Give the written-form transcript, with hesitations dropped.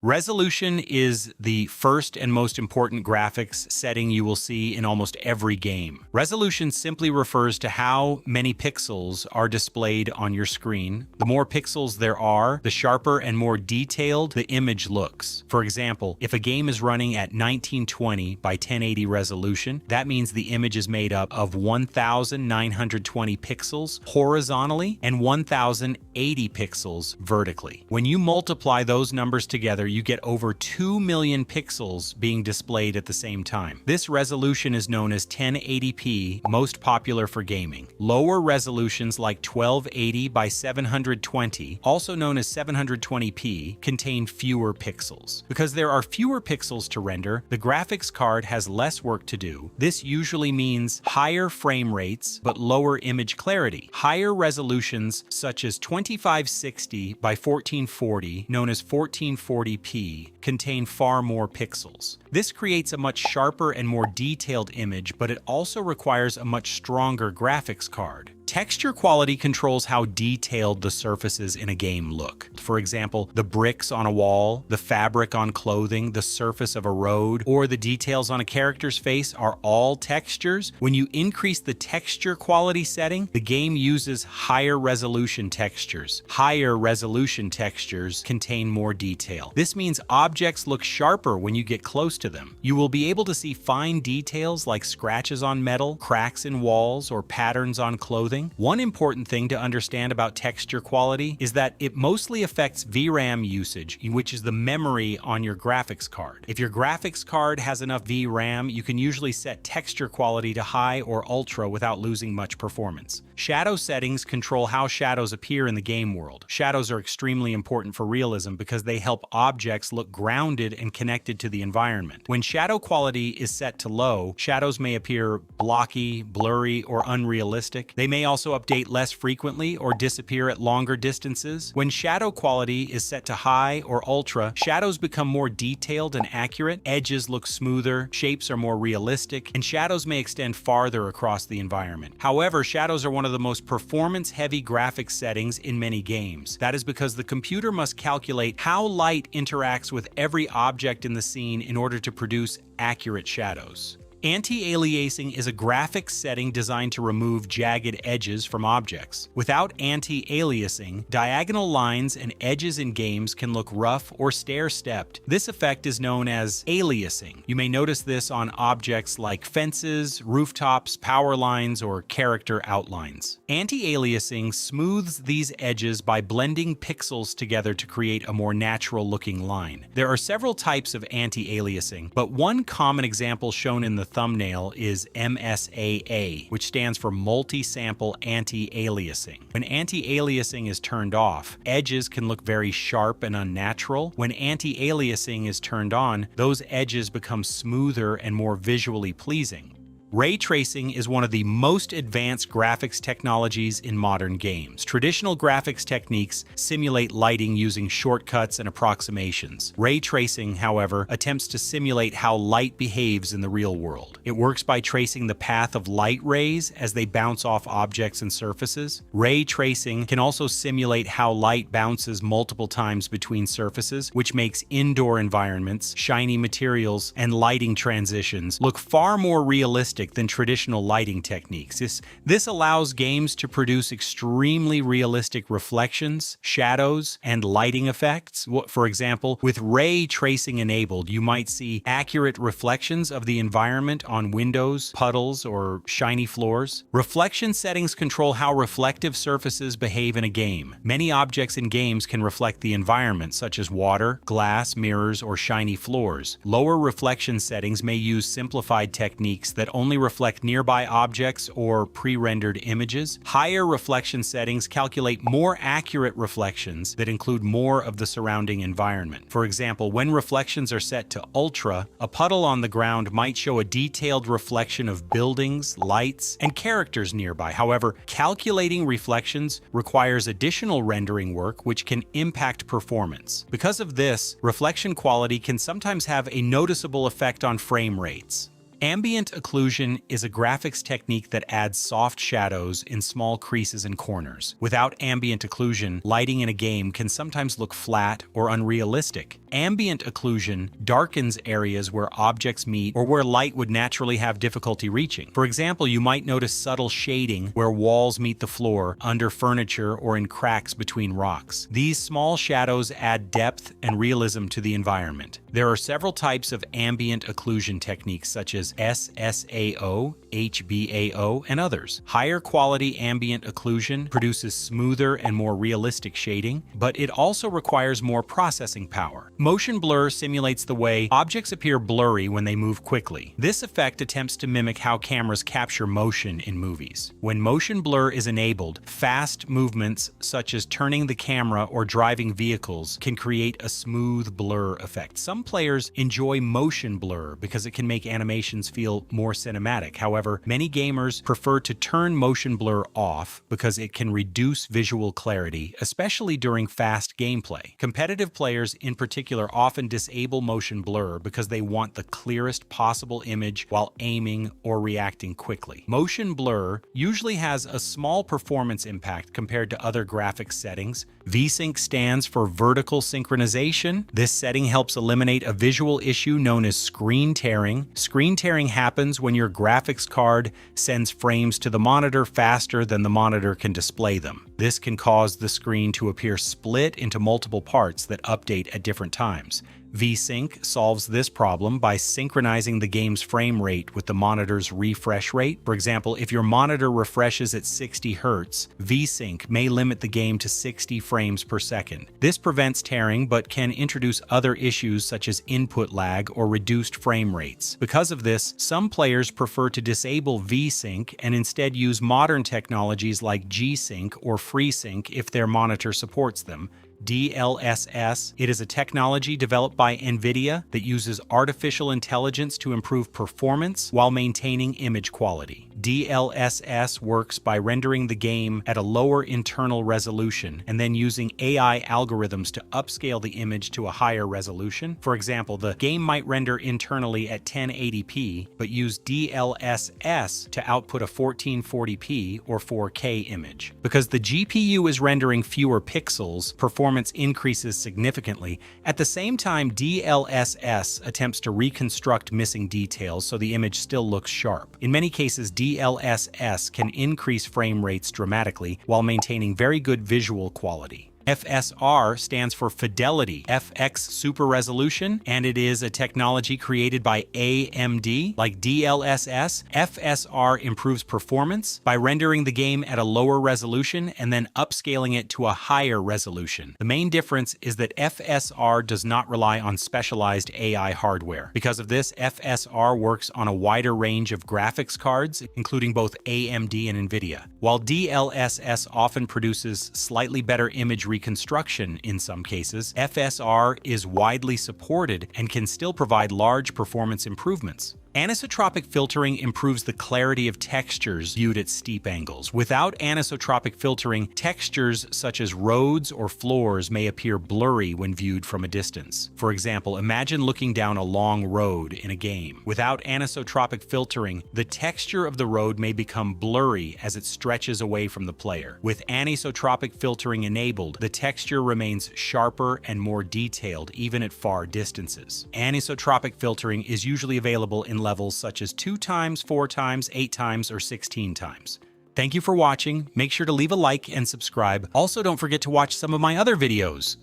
Resolution is the first and most important graphics setting you will see in almost every game. Resolution simply refers to how many pixels are displayed on your screen. The more pixels there are, the sharper and more detailed the image looks. For example, if a game is running at 1920 by 1080 resolution, that means the image is made up of 1920 pixels horizontally and 1080 pixels vertically. When you multiply those numbers together, you get over 2 million pixels being displayed at the same time. This resolution is known as 1080p, most popular for gaming. Lower resolutions like 1280 by 720, also known as 720p, contain fewer pixels. Because there are fewer pixels to render, the graphics card has less work to do. This usually means higher frame rates, but lower image clarity. Higher resolutions, such as 2560 by 1440, known as 1440p, contain far more pixels. This creates a much sharper and more detailed image, but it also requires a much stronger graphics card. Texture quality controls how detailed the surfaces in a game look. For example, the bricks on a wall, the fabric on clothing, the surface of a road, or the details on a character's face are all textures. When you increase the texture quality setting, the game uses higher resolution textures. Higher resolution textures contain more detail. This means objects look sharper when you get close to them. You will be able to see fine details like scratches on metal, cracks in walls, or patterns on clothing. One important thing to understand about texture quality is that it mostly affects VRAM usage, which is the memory on your graphics card. If your graphics card has enough VRAM, you can usually set texture quality to high or ultra without losing much performance. Shadow settings control how shadows appear in the game world. Shadows are extremely important for realism because they help objects look grounded and connected to the environment. When shadow quality is set to low, shadows may appear blocky, blurry, or unrealistic. They may also update less frequently or disappear at longer distances. When shadow quality is set to high or ultra, shadows become more detailed and accurate, edges look smoother, shapes are more realistic, and shadows may extend farther across the environment. However, shadows are one of the most performance-heavy graphics settings in many games. That is because the computer must calculate how light interacts with every object in the scene in order to produce accurate shadows. Anti-aliasing is a graphics setting designed to remove jagged edges from objects. Without anti-aliasing, diagonal lines and edges in games can look rough or stair-stepped. This effect is known as aliasing. You may notice this on objects like fences, rooftops, power lines, or character outlines. Anti-aliasing smooths these edges by blending pixels together to create a more natural-looking line. There are several types of anti-aliasing, but one common example shown in the thumbnail is MSAA, which stands for multi-sample anti-aliasing. When anti-aliasing is turned off, edges can look very sharp and unnatural. When anti-aliasing is turned on, those edges become smoother and more visually pleasing. Ray tracing is one of the most advanced graphics technologies in modern games. Traditional graphics techniques simulate lighting using shortcuts and approximations. Ray tracing, however, attempts to simulate how light behaves in the real world. It works by tracing the path of light rays as they bounce off objects and surfaces. Ray tracing can also simulate how light bounces multiple times between surfaces, which makes indoor environments, shiny materials, and lighting transitions look far more realistic than traditional lighting techniques. This allows games to produce extremely realistic reflections, shadows, and lighting effects. For example, with ray tracing enabled, you might see accurate reflections of the environment on windows, puddles, or shiny floors. Reflection settings control how reflective surfaces behave in a game. Many objects in games can reflect the environment, such as water, glass, mirrors, or shiny floors. Lower reflection settings may use simplified techniques that only reflect nearby objects or pre-rendered images. Higher reflection settings calculate more accurate reflections that include more of the surrounding environment. For example, when reflections are set to ultra, a puddle on the ground might show a detailed reflection of buildings, lights, and characters nearby. However, calculating reflections requires additional rendering work, which can impact performance. Because of this, reflection quality can sometimes have a noticeable effect on frame rates. Ambient occlusion is a graphics technique that adds soft shadows in small creases and corners. Without ambient occlusion, lighting in a game can sometimes look flat or unrealistic. Ambient occlusion darkens areas where objects meet or where light would naturally have difficulty reaching. For example, you might notice subtle shading where walls meet the floor, under furniture, or in cracks between rocks. These small shadows add depth and realism to the environment. There are several types of ambient occlusion techniques such as SSAO, HBAO, and others. Higher quality ambient occlusion produces smoother and more realistic shading, but it also requires more processing power. Motion blur simulates the way objects appear blurry when they move quickly. This effect attempts to mimic how cameras capture motion in movies. When motion blur is enabled, fast movements such as turning the camera or driving vehicles can create a smooth blur effect. Some players enjoy motion blur because it can make animations feel more cinematic. However, many gamers prefer to turn motion blur off because it can reduce visual clarity, especially during fast gameplay. Competitive players in particular often disable motion blur because they want the clearest possible image while aiming or reacting quickly. Motion blur usually has a small performance impact compared to other graphics settings. Vsync stands for vertical synchronization. This setting helps eliminate a visual issue known as screen tearing. Screen tearing happens when your graphics card sends frames to the monitor faster than the monitor can display them. This can cause the screen to appear split into multiple parts that update at different times. Vsync solves this problem by synchronizing the game's frame rate with the monitor's refresh rate. For example, if your monitor refreshes at 60 Hz, Vsync may limit the game to 60 frames per second. This prevents tearing but can introduce other issues such as input lag or reduced frame rates. Because of this, some players prefer to disable Vsync and instead use modern technologies like G-Sync or FreeSync if their monitor supports them. DLSS. It is a technology developed by NVIDIA that uses artificial intelligence to improve performance while maintaining image quality. DLSS works by rendering the game at a lower internal resolution and then using AI algorithms to upscale the image to a higher resolution. For example, the game might render internally at 1080p, but use DLSS to output a 1440p or 4K image. Because the GPU is rendering fewer pixels, performance increases significantly. At the same time, DLSS attempts to reconstruct missing details so the image still looks sharp. In many cases, DLSS can increase frame rates dramatically while maintaining very good visual quality. FSR stands for Fidelity FX Super Resolution, and it is a technology created by AMD. Like DLSS, FSR improves performance by rendering the game at a lower resolution and then upscaling it to a higher resolution. The main difference is that FSR does not rely on specialized AI hardware. Because of this, FSR works on a wider range of graphics cards, including both AMD and NVIDIA. While DLSS often produces slightly better image reconstruction in some cases, FSR is widely supported and can still provide large performance improvements. Anisotropic filtering improves the clarity of textures viewed at steep angles. Without anisotropic filtering, textures such as roads or floors may appear blurry when viewed from a distance. For example, imagine looking down a long road in a game. Without anisotropic filtering, the texture of the road may become blurry as it stretches away from the player. With anisotropic filtering enabled, the texture remains sharper and more detailed even at far distances. Anisotropic filtering is usually available in levels such as 2 times, 4 times, 8 times, or 16 times. Thank you for watching. Make sure to leave a like and subscribe. Also, don't forget to watch some of my other videos.